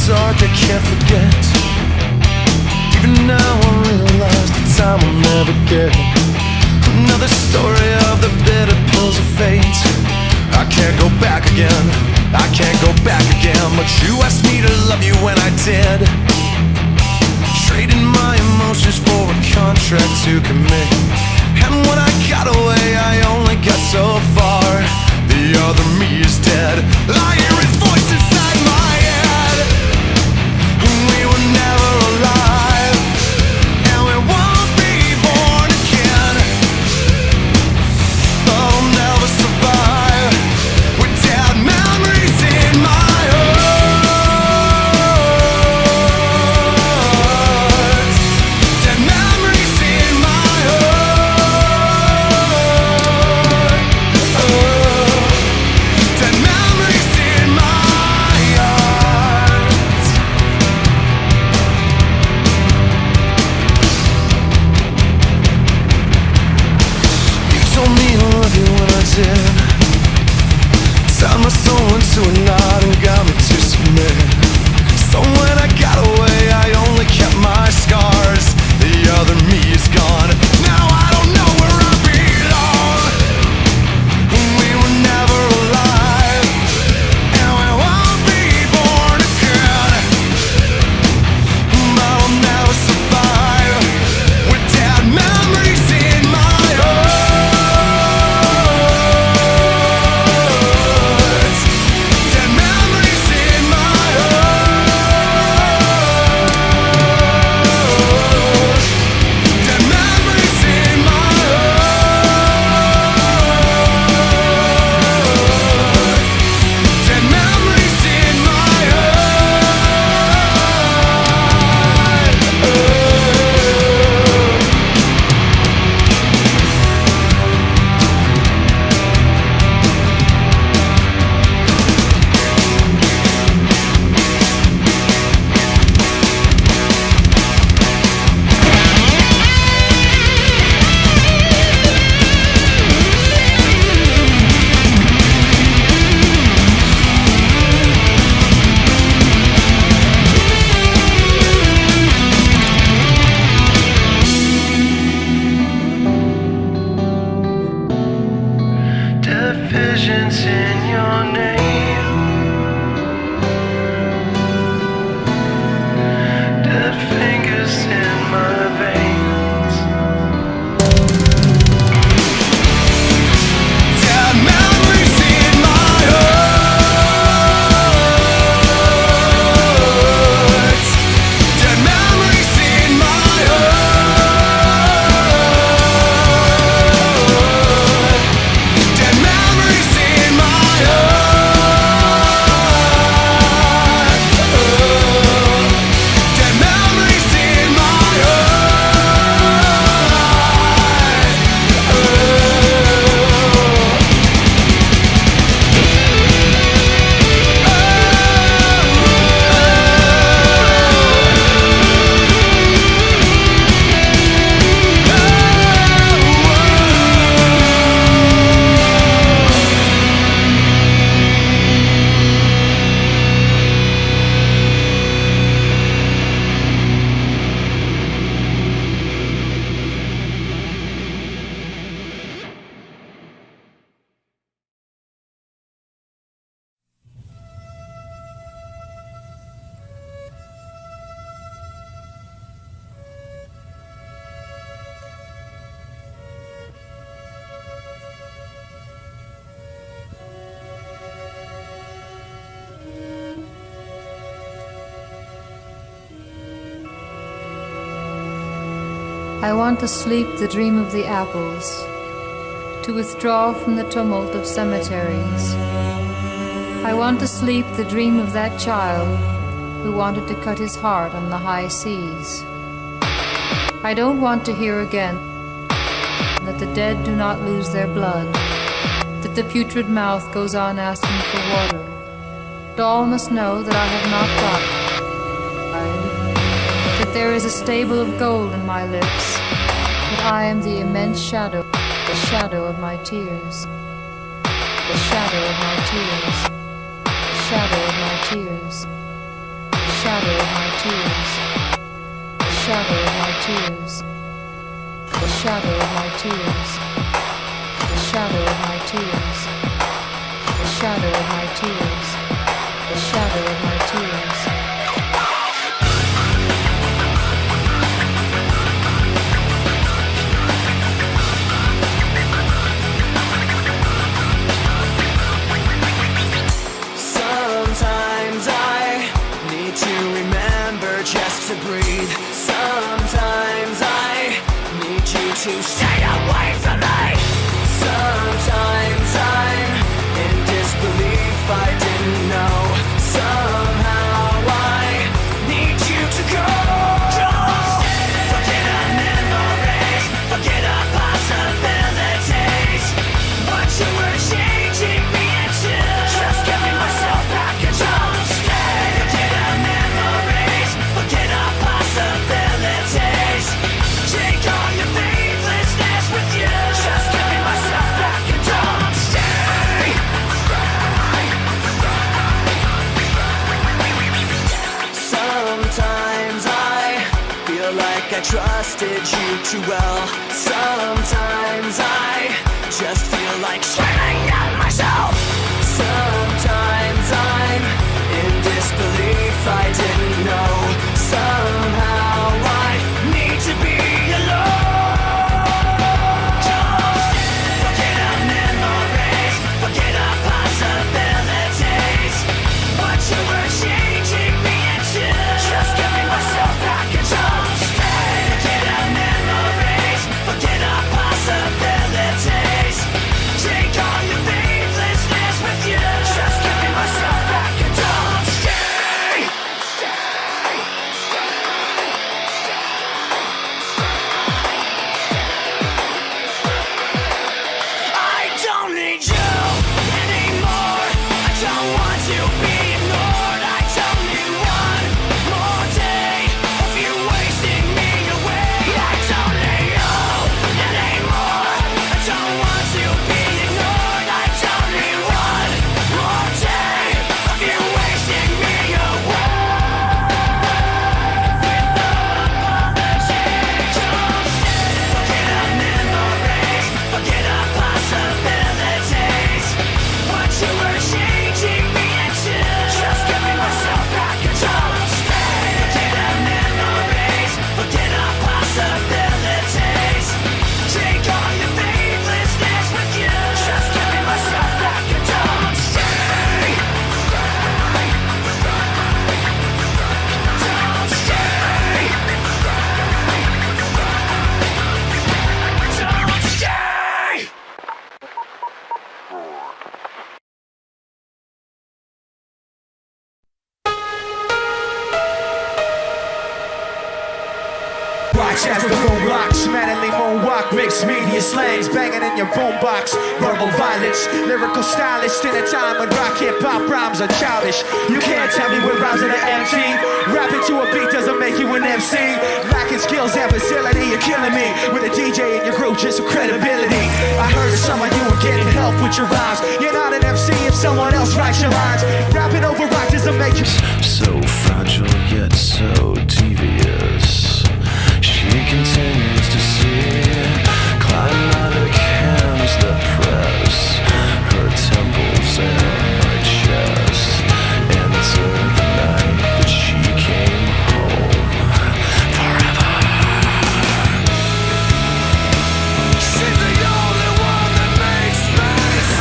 dark I can't forget. Even now I realize the time will never get. Another story of the bitter pills of fate. I can't go back again, I can't go back again. But you asked me to love you when I did, trading my emotions for a contract to commit. And when I got away I only got so far. The other me is dead. I hear his voice inside my head. We were never alive, and we won't be born again. I'll never survive with dead memories in my heart. Dead memories in my heart. Dead memories in my heart. You told me I love you when I did. Tied my soul into a knot and got me to submit. So when I got away I only kept my scars. The other me is gone. Now I don't know where I belong. We were never alive, and we won't be born again. I'll never survive with dead memories in my heart. Dead memories in my heart. Dead memories in my heart. Dead memories in my dead visions in your name. Dead fingers in my veins. Dead memories in my heart. Dead memories in my heart. Dead memories in my heart. Dead memories in my I want to sleep the dream of the apples, to withdraw from the tumult of cemeteries. I want to sleep the dream of that child who wanted to cut his heart on the high seas. I don't want to hear again that the dead do not lose their blood, that the putrid mouth goes on asking for water. But all must know that I have not died, that there is a stable of gold in my lips, that I am the immense shadow, the shadow of my tears, the shadow of my tears, the shadow of my tears, the trusted you too well. Sometimes I just feel like screaming at myself. Sometimes I'm in disbelief, I didn't know. Somehow I need to be alone. Don't forget our memories, forget our possibilities. What you were changing me into, just giving myself back and don't stay. Forget our memories, forget our possibilities. Take all your faithlessness with you, just giving myself back and don't stay. I don't need you anymore. I don't want to be ignored. I don't need one more day of you wasting me away. I don't need you anymore. I don't want to be ignored. I don't need one more day of you wasting me away. With no apology, don't stay. Forget our memories, forget our possibilities. What you were changing me into, just giving myself back and don't stay. Forget our memories, forget our possibilities. Take all your faithlessness with you, just giving myself back and don't stay. Don't stay. Don't stay. Watch as the room rocks, manly moonwalk, mixed media slangs banging in your boombox. Verbal violence, lyrical stylist in a time when rock hip hop rhymes are childish. You can't tell me what rhymes are empty. Rapping to a beat doesn't make you an MC. Lacking skills and facility, you're killing me. With a DJ in your group, just for credibility. I heard of some of you are getting help with your rhymes. You're not an MC if someone else writes your lines. Rapping over rock doesn't make you So fragile yet so devious. She continues to see climatic hands that press her temples and my chest. Enter the night that she came home forever. She's the only one that makes space.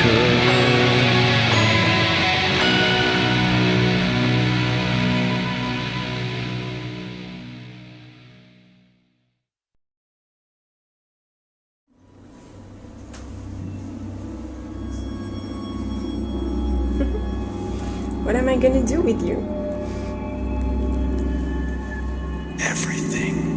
could. What am I gonna do with you? Everything.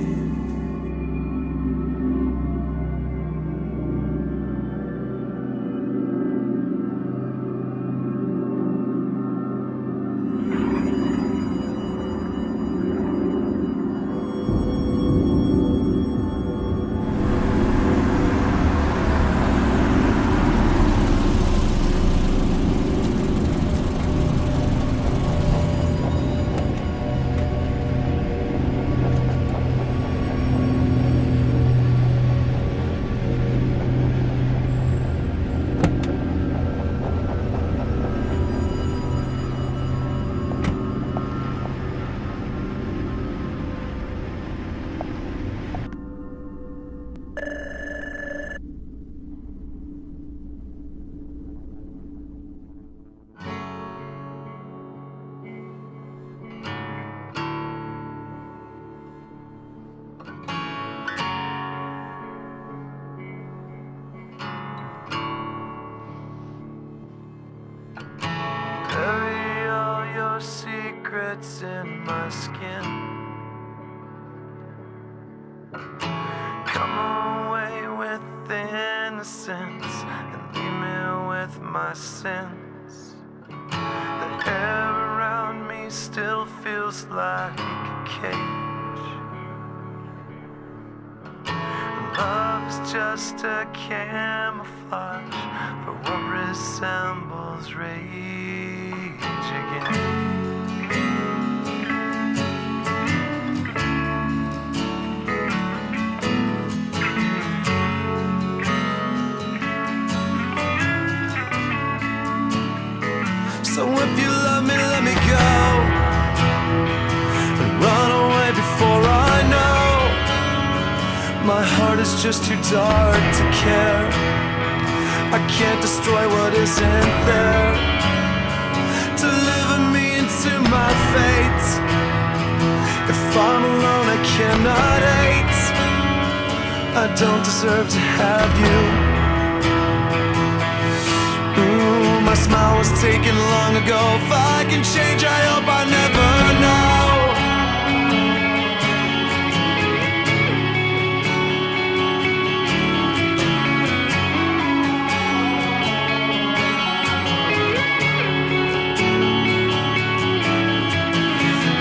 Bury all your secrets in my skin. Come away with innocence and leave me with my sins. The air around me still feels like a cage. Love is just a camouflage for what resembles rage again. So if you love me, let me go and run away before I know. My heart is just too dark to care. I can't destroy what isn't there. Deliver me into my fate. If I'm alone, I cannot hate. I don't deserve to have you. Ooh, my smile was taken long ago. If I can change, I hope I never know.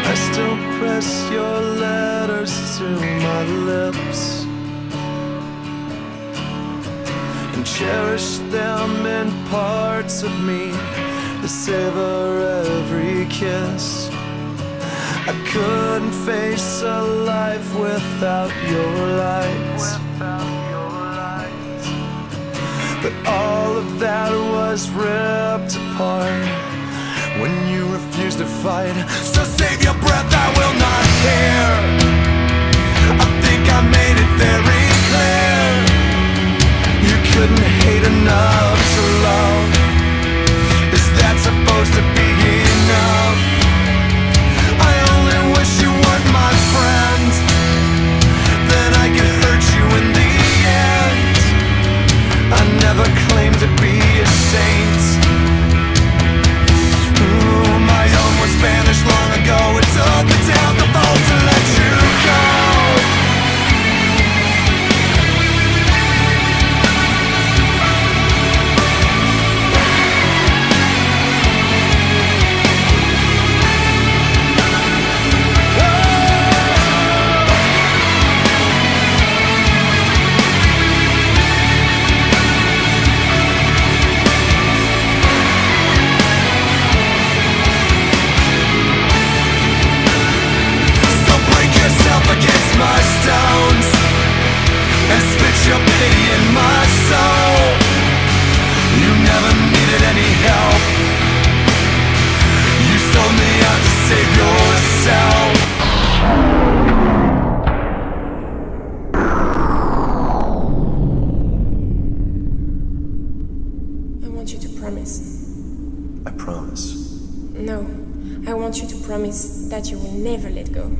I still press your letters to my lips and cherish them in parts of me to savor every kiss. I couldn't face a life without your light. But all of that was ripped apart when you refused to fight. So save your breath, I will not care. I think I made it very clear. You couldn't hate enough to love. Is that supposed to be enough? I only wish you weren't my friend. Then I could hurt you in the end. I never claimed to be a saint. My own was banished long ago. It took me down the boat to let you go. promise. I promise. No, I want you to promise that you will never let go.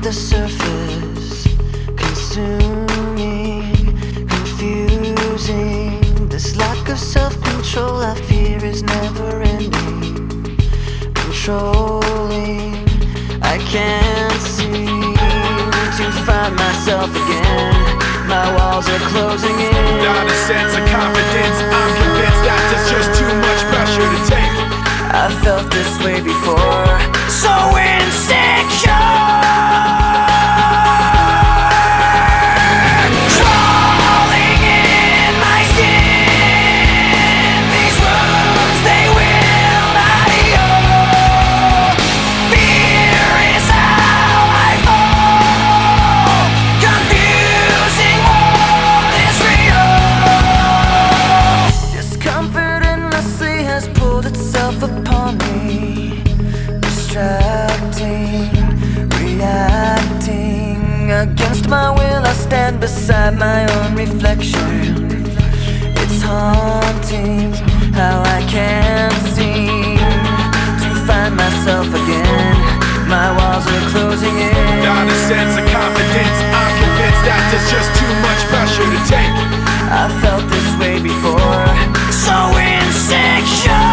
The surface, consuming, confusing. This lack of self-control I fear is never ending. Controlling, I can't seem to find myself again. My walls are closing in. Not a sense of confidence, I'm convinced that there's just too much pressure to take. I felt this way before, so insecure. Against my will, I stand beside my own reflection. It's haunting how I can't seem to find myself again. My walls are closing in. Not a sense of confidence, I'm convinced that there's just too much pressure to take. I felt this way before, so insecure.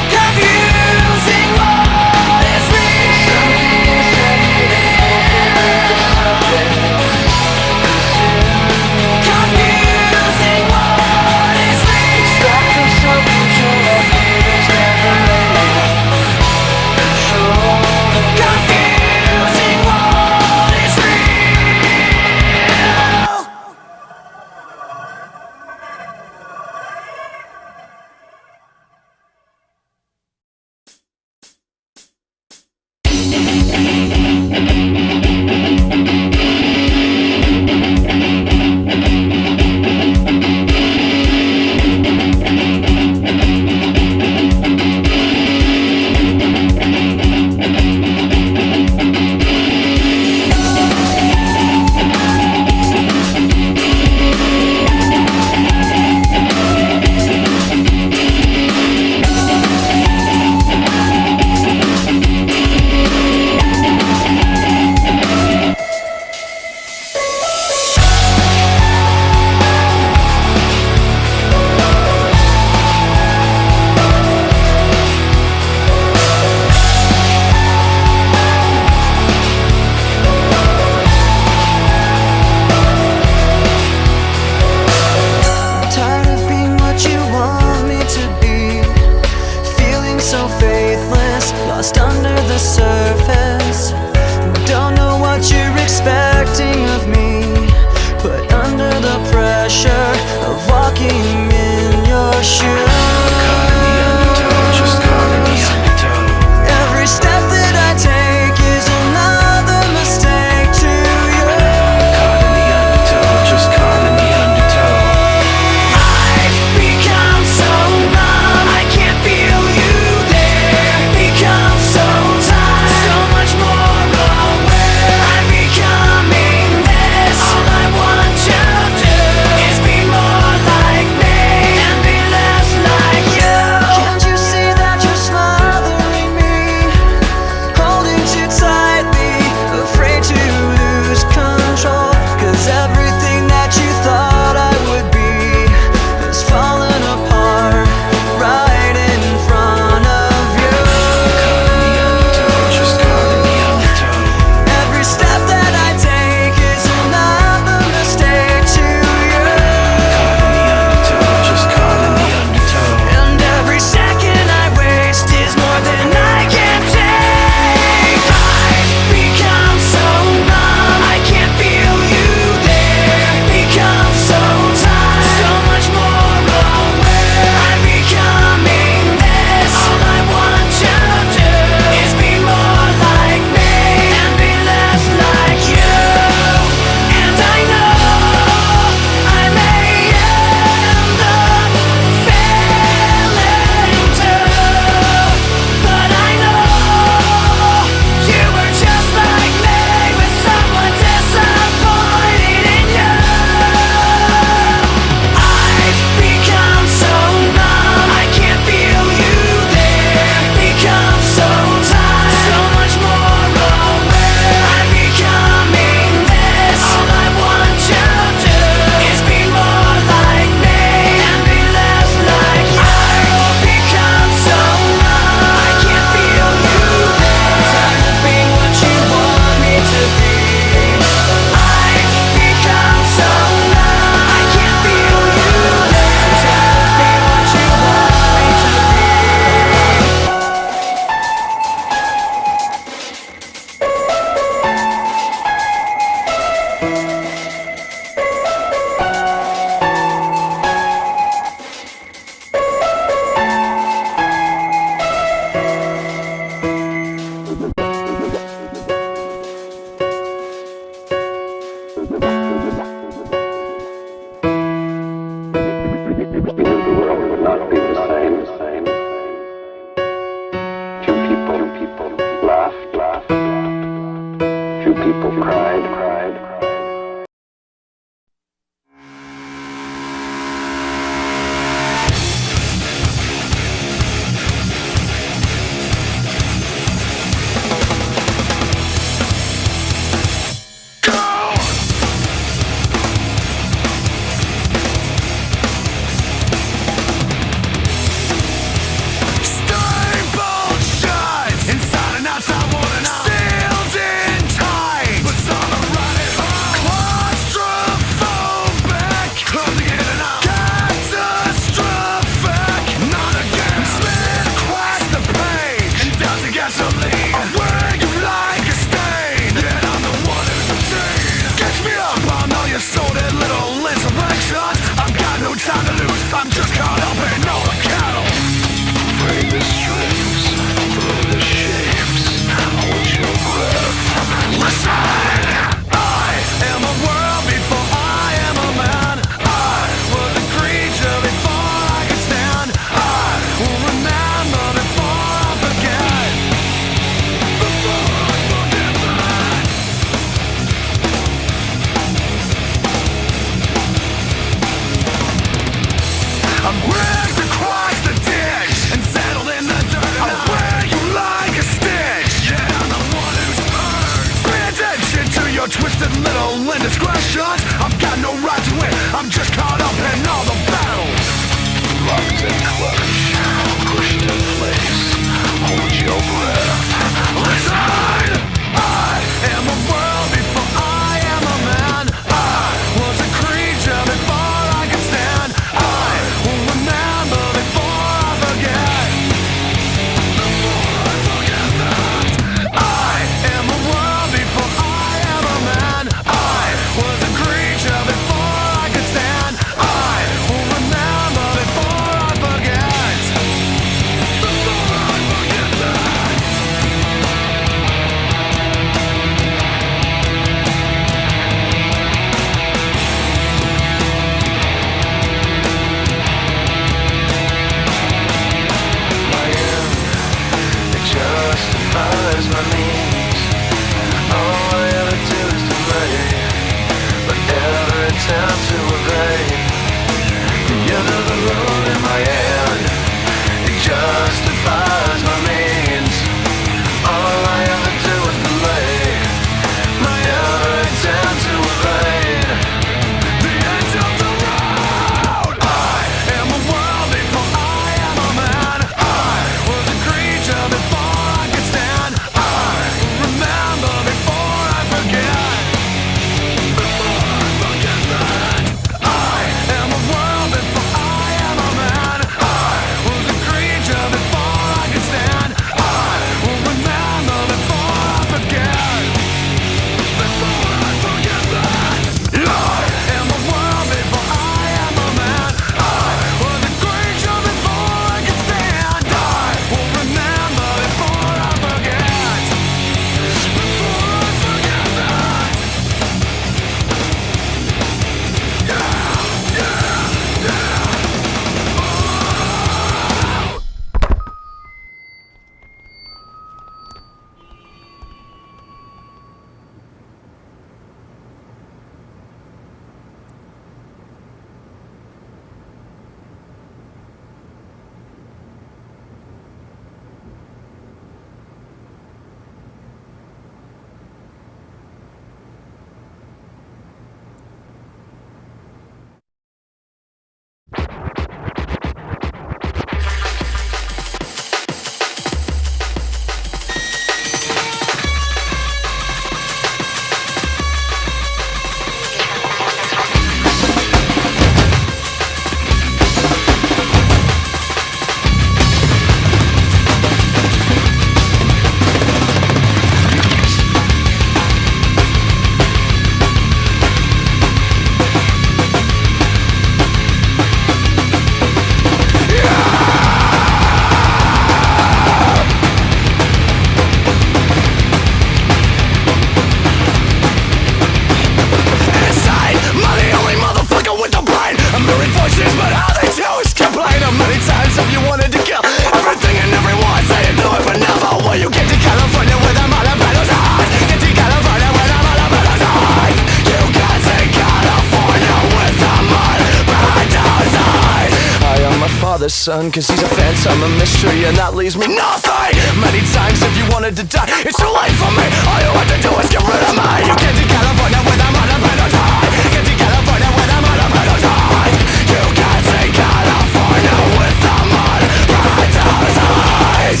son, cause he's a phantom, a mystery, and that leaves me nothing. Many times if you wanted to die, it's too late for me. All you want to do is get rid of me. You get to California when I'm on a penalty. Get to California when I'm on a penalty. You can't see California with the mud right down his eyes.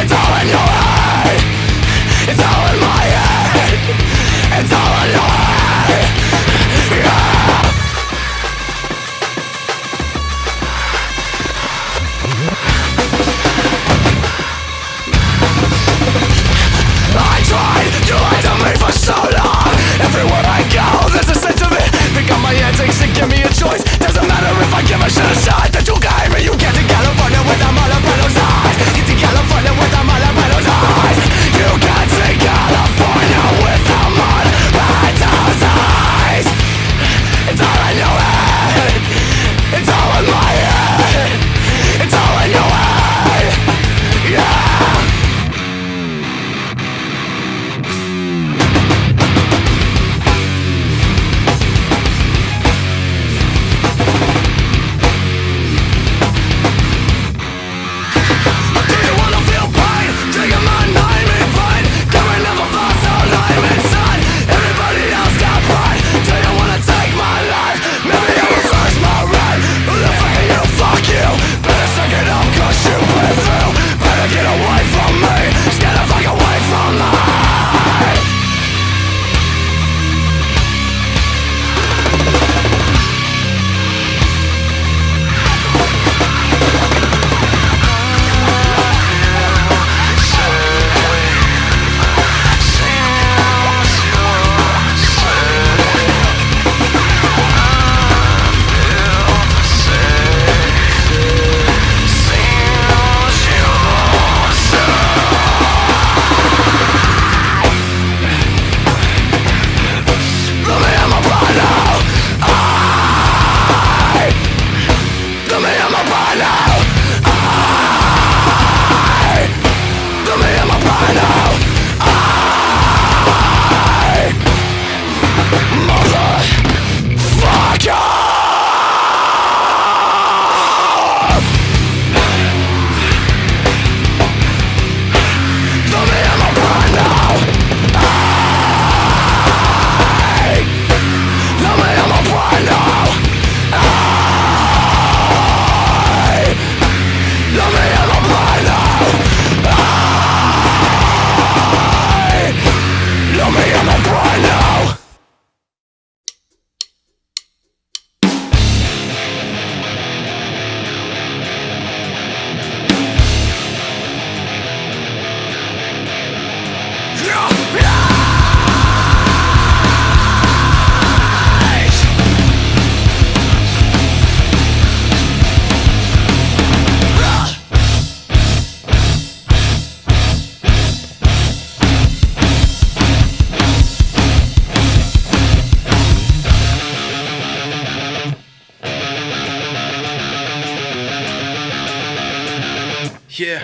It's all in your head. It's all in my head. It's all in your head. Yeah. I tried, you lied to me for so long. Everywhere I go, there's a sense of it. Pick up my antics and give me a choice. Doesn't matter if I give a shit a shot. That you gave me, you get to California with a Malapenos eyes. Get to California with a Malapenos eyes. You can't see California with a Malapenos eyes. It's all in your head. It's all in my head. It's all in your head. Yeah. Yeah.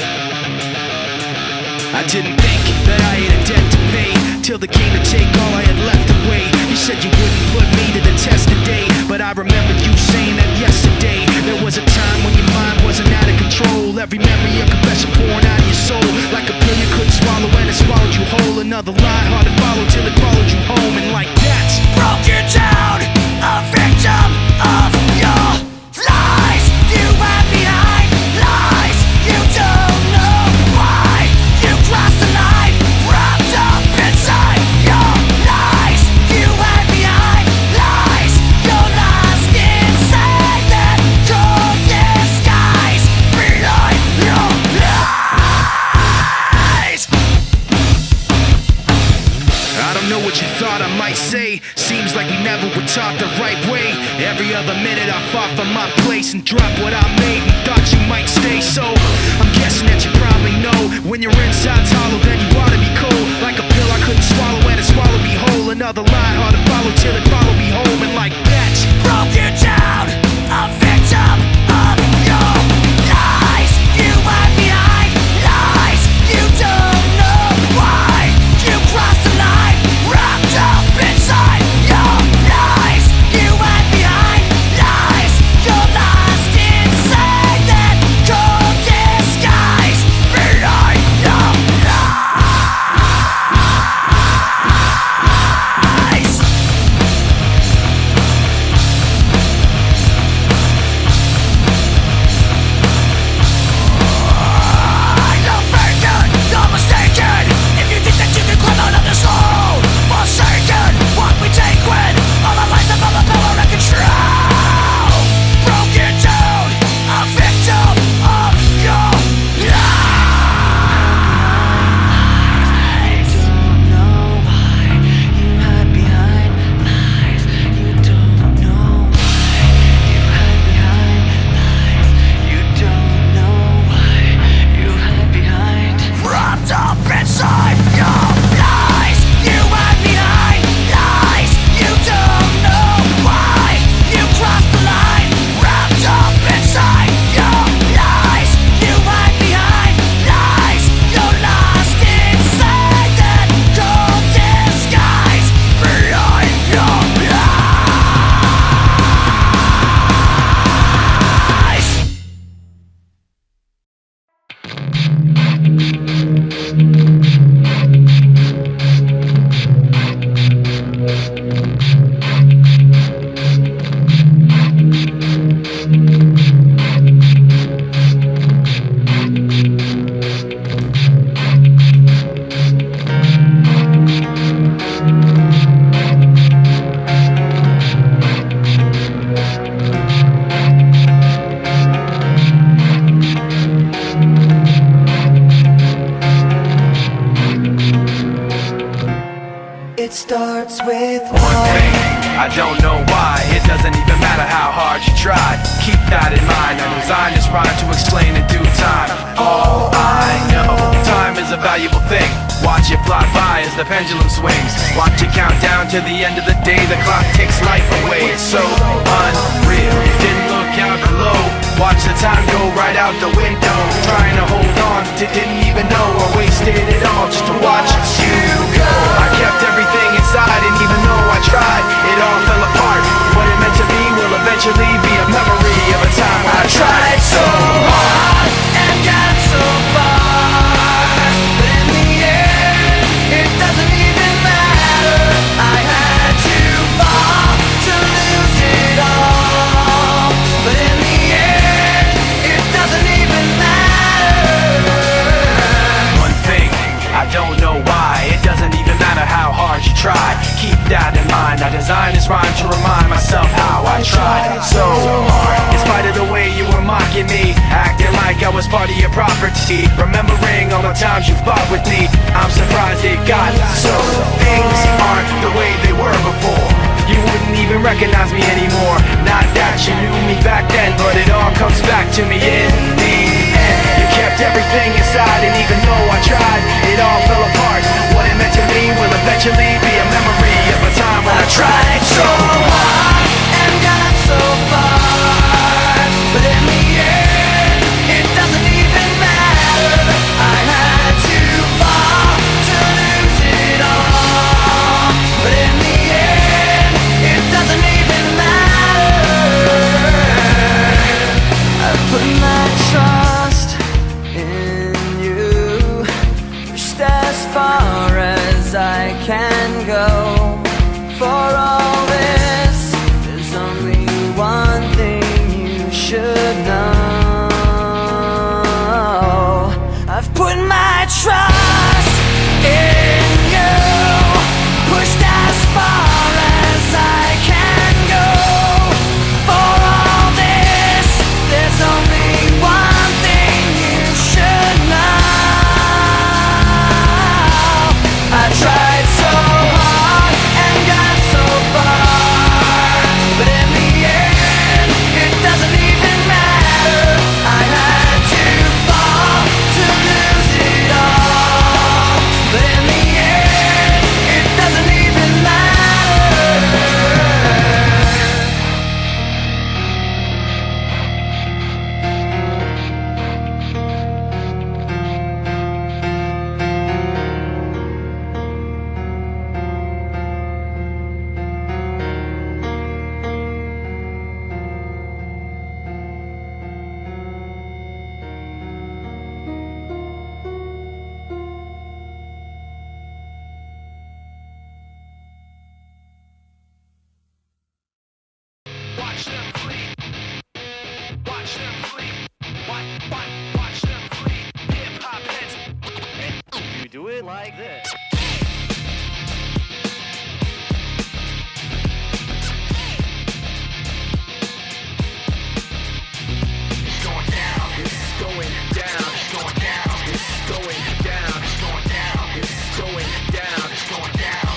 I didn't think that I had a debt to pay till they came to take all I had left away. You said you wouldn't put me to the test today, but I remember you saying that yesterday. There was a time when your mind wasn't out of control. Every memory a confession pouring out of your soul, like a pill you couldn't swallow and it swallowed you whole. Another lie hard to follow till it followed you home, and like that broke you down, a victim of your lies. You went behind lies. You don't know why you crossed the line, wrapped up inside your lies. You went behind lies. You're lost inside that cold disguise behind your lies. I don't know what you thought I might say. Seems like we never were taught the right way. Every other minute I fought for my place and dropped what I made and thought you might stay. So I'm guessing that you probably know when your inside's hollow, then you ought to be cold. Like a pill I couldn't swallow and it swallowed me whole. Another lie hard to follow till it followed me home, and like that broke you down, a victim of your lies. You went behind lies. You don't know why you crossed the line, wrapped up inside your lies. You went behind lies. You're lost inside starts with One thing, I don't know why. It doesn't even matter how hard you try. Keep that in mind. I designed this rhyme to explain in due time. All I know, time is a valuable thing. Watch it fly by as the pendulum swings. Watch it count down to the end of the day. The clock takes life away. It's so unreal. Didn't look out below. Watch the time go right out the window. Trying to hold on, didn't even know I wasted it all just to watch you go. I kept everything inside, and even though I tried, it all fell apart. What it meant to be will eventually be a memory of a time when I tried so hard and got so far, but in the end, it doesn't even matter. I had to fall to lose it all, but in the end, it doesn't even matter. One thing, I don't know why. It doesn't even matter how hard you try. Keep that in mind. I designed this rhyme to remind myself how I tried so hard. In spite of the way you were mocking me, acting like I was part of your property, remembering all the times you fought with me, I'm surprised it got so. Things aren't the way they were before. You wouldn't even recognize me anymore. Not that you knew me back then, but it all comes back to me in the end. You kept everything inside, and even though I tried, it all fell apart. What it meant to me will eventually be a memory of a time when I tried so hard and got so far, but in the end, it doesn't even matter. I had to fall to lose it all, but in the end, it doesn't even matter. I put my trust in you, pushed as far as I can go. For all this, there's only one thing you should know. I've put my trust in you, pushed as far as I can go. For all this, there's only one thing you should know. I tried so hard and got so far, but in the end, it doesn't even matter. I had to fall to lose it all, but in the end, it doesn't even matter. Watch them flee. Watch them flee. Watch them flee. Hip hop heads. You do it like this. It's going down. It's going down. It's going down. It's going down. It's going down. It's going down. It's going down.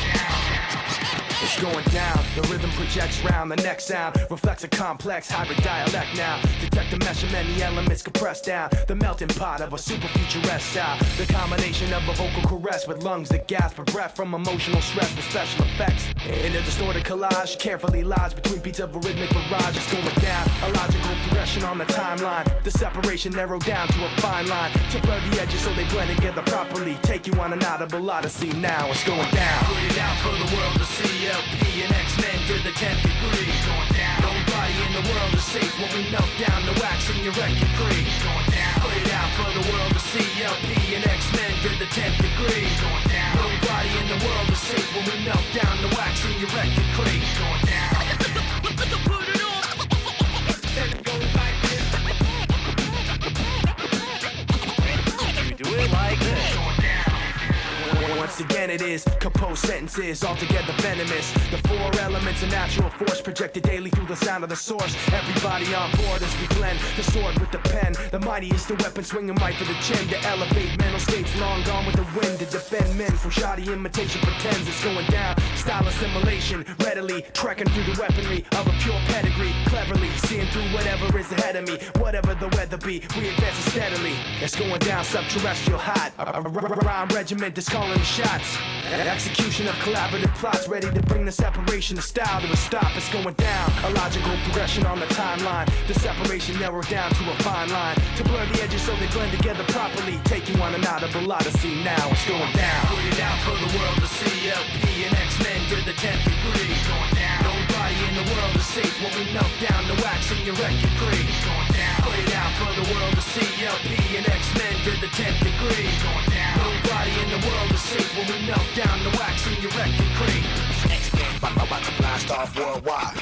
It's going down. The rhythm projects round. The next sound reflects a complex hybrid dialect now. Detect the mesh of many elements compressed down. The melting pot of a super futuresque style. The combination of a vocal caress with lungs that gasp for breath from emotional stress with special effects. In a distorted collage, carefully lies between beats of a rhythmic barrage. It's going down. A logical progression on the timeline. The separation narrowed down to a fine line. To blur the edges so they blend together properly. Take you on an audible odyssey. Now it's going down. Put it out for the world to see. LP and X-Men to the 10th degree. Going down. Nobody in the world is safe when we melt down the wax in your record tree. Going down. Put it out for the world to see. LP and X-Men to the 10th degree. Going down. Nobody in the world is safe when we melt down the wax in your record tree. Going down. Put it on. It goes like this. You do it like this. Going down. One once again it is. Composed sentences, altogether venomous. The four elements of natural force projected daily through the sound of the source. Everybody on board as we blend the sword with the pen. The mightiest the weapon swinging right for the chin. To elevate mental states long gone with the wind. To defend men from shoddy imitation pretends it's going down. Style assimilation, readily trekking through the weaponry of a pure pedigree. Cleverly seeing through whatever is ahead of me. Whatever the weather be, we advance steadily. It's going down subterrestrial hot. A rhyme regiment is calling the shots. Execution of collaborative plots, ready to bring the separation of style to a stop. It's going down. A logical progression on the timeline. The separation narrowed down to a fine line. To blur the edges so they blend together properly. Taking one an audible odyssey. Now it's going down. Put it out for the world to see. LP and X-Men to the 10th degree. Going down. Nobody in the world is safe when we melt down the wax in your record creek. Going down. Put it out for the world to see. LP and X-Men to the 10th degree. Going down. Nobody in the world is safe when we melt down the wax in your record creek. X-Men about to blast off worldwide.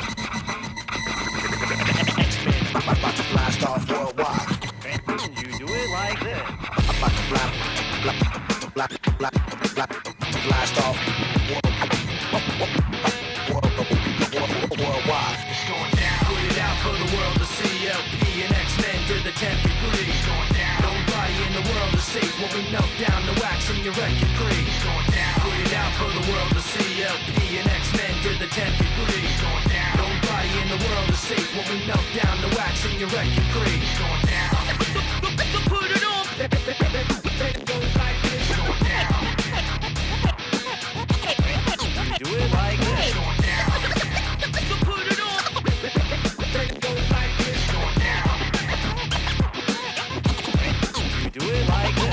X-Men about to blast off worldwide. You do it like this. About to blast off worldwide. It's going down. Put it out for the world to see. LP and X-Men to the 10th degree. It's going down. Nobody in the world is safe when we melt down the wax in your record creek. It's going down. Put it out for the world to see. LP and X-Men to the 10th degree. It's going down. Nobody in the world is safe when we melt down the wax in your record creek. It's going down. Put it on. It goes like this. It's going down. You do it like this. It's going down. Put it on. It goes like this. It's going down. You do it like this.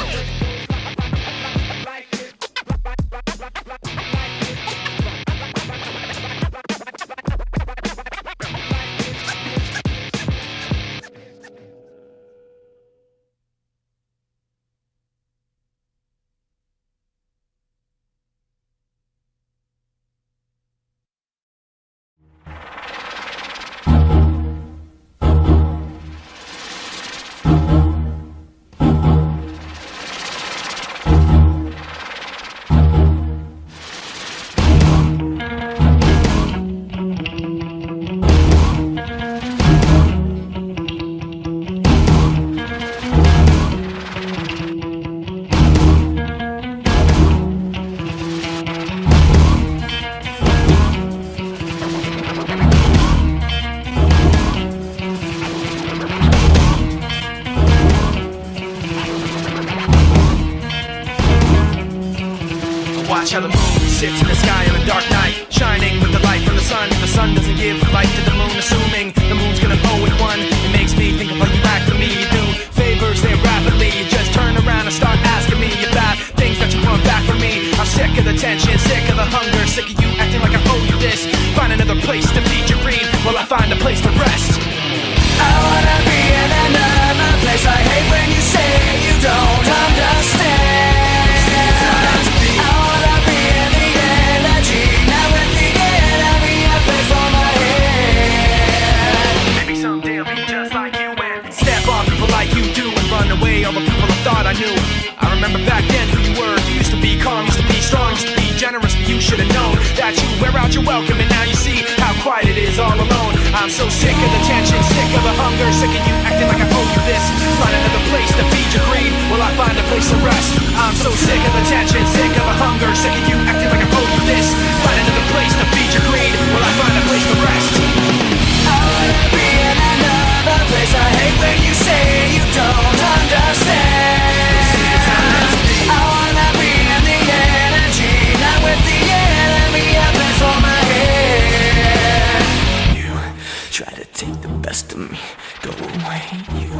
Watch how the moon sits in the sky on a dark night, shining with the light from the sun. The sun doesn't give light to the moon, assuming the moon's gonna bow with one. It makes me think of how you act for me. You do favors there rapidly. You just turn around and start asking me about things that you want back from me. I'm sick of the tension, sick of the hunger, sick of you acting like I owe you this. Find another place to feed your greed while I find a place to rest. I wanna be in another place. I hate when you say you don't understand. I wanna be in the energy, not with the enemy. A place for my head. Maybe someday I'll be just like you and step on people like you do and run away all the people I thought I knew. I remember back then who you were. You used to be calm, used to be strong, used to be generous, but you should have known that you wear out your welcome, and now you see how quiet it is all alone. I'm so sick of the tension, sick of the hunger, sick of you acting like I owe you this. Find another place to feed your greed while I find a place to rest. I'm so sick of the tension, sick of the hunger, sick of you acting like I owe you this. Find another place to feed your greed while I find a place to rest. I wanna be in another place. I hate when you say you don't understand. I wanna be in the energy, not with the enemy. A place for my head. You try to take the best of me, go away. You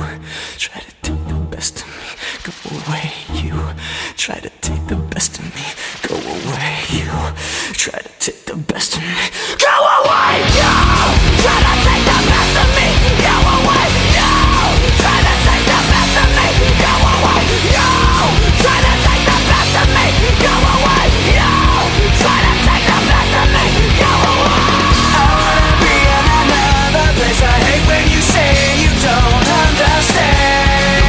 try to take the best of me, go away. You try to take the best of me, go away. You try to take the best of me, go away. You try to take the best of me, go away. You try to take the best of me, go away. You try to take the best of me, go away. You try to take the best of me, go away. I wanna be in another place. I hate when you say you don't understand.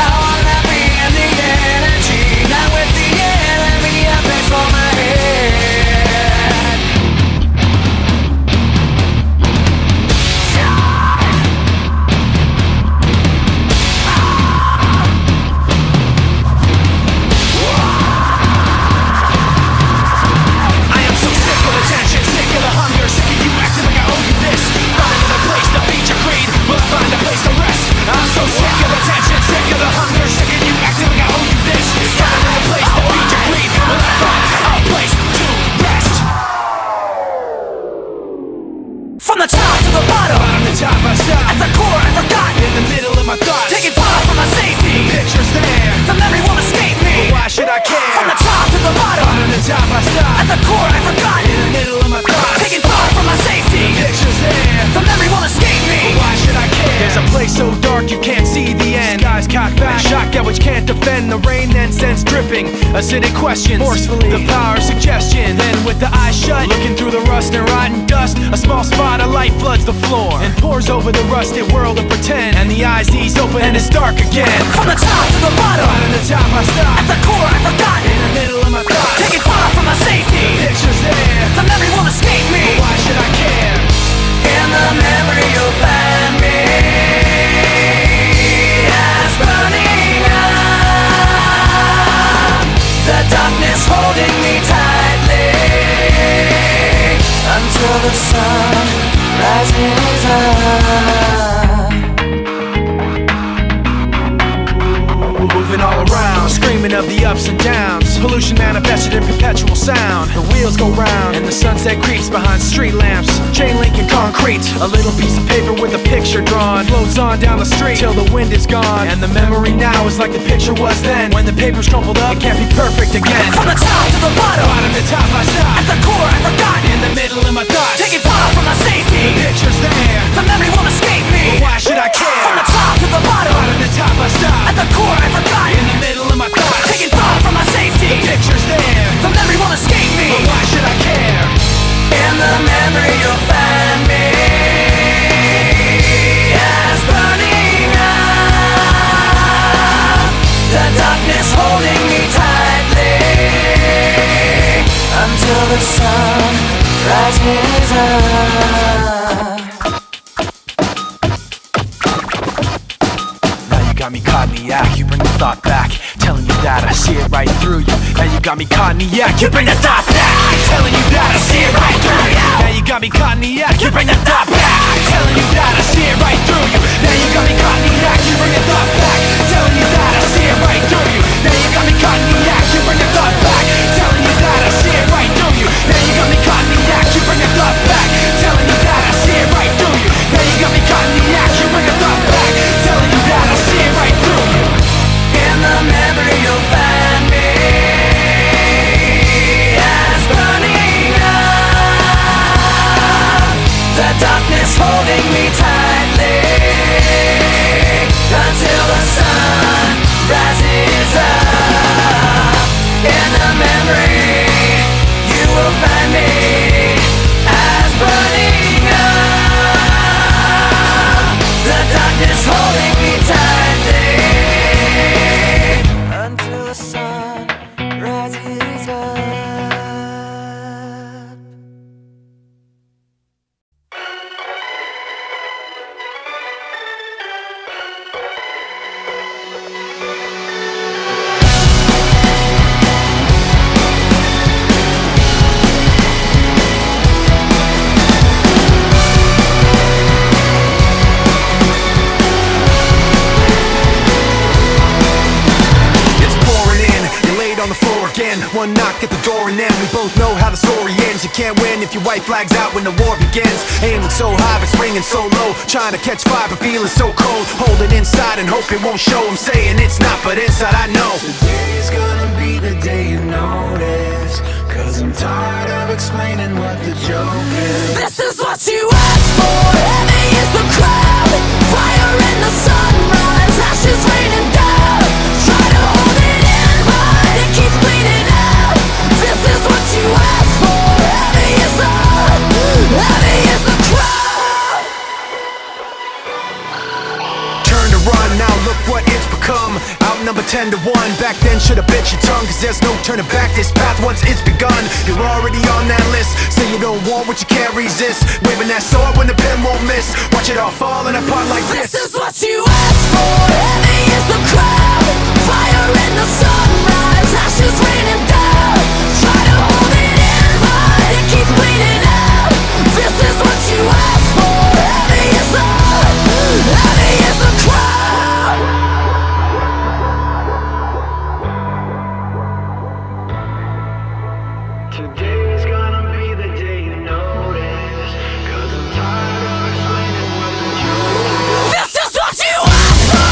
I wanna be in the energy, not with the enemy. the core I forgot. In the middle of my thoughts, Taking far from my safety. pictures there, The memory won't escape me. why should I care? There's a place so dark you can't see the end. Skies cocked back, shock at which can't defend. The rain then sends dripping, acidic questions, forcefully, the power of suggestion. Then with the eyes shut, looking through the rust and rotten dust, a small spot of light floods the floor and pours over the rusted world of pretend. And the eyes ease open and it's dark again. From the top to the bottom, Right on the top I stop, at the core I forgot. in the middle of my thoughts, Taking far from my safety. pictures there, The memory won't escape me. why should I care? In the memory you'll find me as burning up. The darkness holding me tightly until the sun rises up. Moving all around, screaming of the ups and downs. Pollution manifested in perpetual sound. The wheels go round, and the sunset creeps behind street lamps. Chain link and concrete, a little piece of paper with a picture drawn. Floats on down the street till the wind is gone. And the memory now is like the picture was then. When the paper's crumpled up, it can't be perfect again. From the top to the bottom, Bottom to top I stop, at the core I forgot. in the middle of my thoughts. Taking far from my safety. Pictures there, The memory won't escape me. why should I care? From the top to the bottom, Bottom to top I stop, at the core I forgot. in the middle of my thoughts. Taking far from my safety. Pictures there, The memory won't escape me. why should I care? In the memory you'll find me as burning up. The darkness holding me tightly until the sun rises up. Now you got me caught in the act, you bring the thought back, telling you that I see it right through you. Now you got me caught in the act, you bring the thought back, telling you that I see it right through you. Now you got me caught in the act, you bring the thought back, telling you that I see it right through you. Now you got me caught in the act, you bring the thought back, telling you that I see it right through you. Now you got me caught in the act, you bring the thought back, telling you that I see it right through you. Now you got me caught in the act, you bring the thought back, telling you that I see it right through you. Now you got me caught in the act, you bring the thought back, telling you that I see it right through you. In the memory you'll find me as burning up. The darkness holding me tightly until the sun rises up. In the memory you will find me as burning up. The darkness holding me tightly until the sun rises up. One knock at the door and then we both know how the story ends. You can't win if your white flag's out when the war begins. Aiming so high but swinging so low, trying to catch fire but feeling so cold. Hold it inside and hope it won't show. I'm saying it's not, but inside I know today's gonna be the day you notice. Cause I'm tired of explaining what the joke is. This is what you asked for. Heavy is the crowd. Fire in the sunrise. Ashes raining down. Try to hold it in, but it keeps bleeding out. This is what you asked for. Heavy is the crowd. Turn to run, now look what it's become. Outnumbered 10 to 1. Back then should've bit your tongue, cause there's no turning back. This path once it's begun, you're already on that list. Say you don't want what you can't resist. Waving that sword when the pen won't miss. Watch it all falling apart like this. This is what you asked for. Heavy is the crowd. Fire in the sunrise. Ashes raining down. Try to hold it in, but it keeps bleeding out. This is what you asked for. Heavy is the crowd. Today's gonna be the day you notice. Cause I'm tired of explaining what the joke is. This is what you asked for.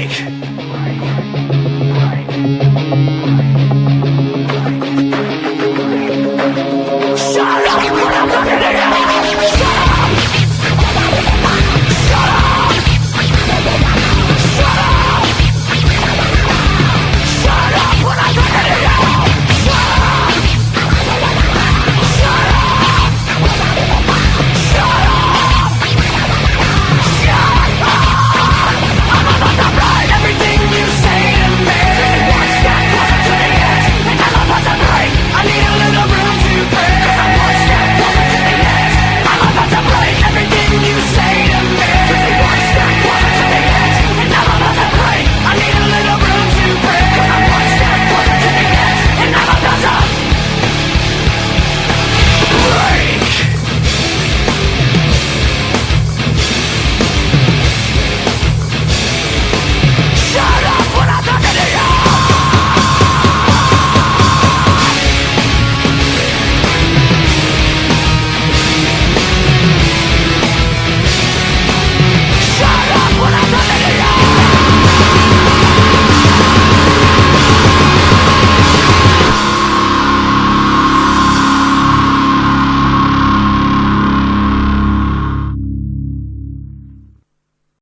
break.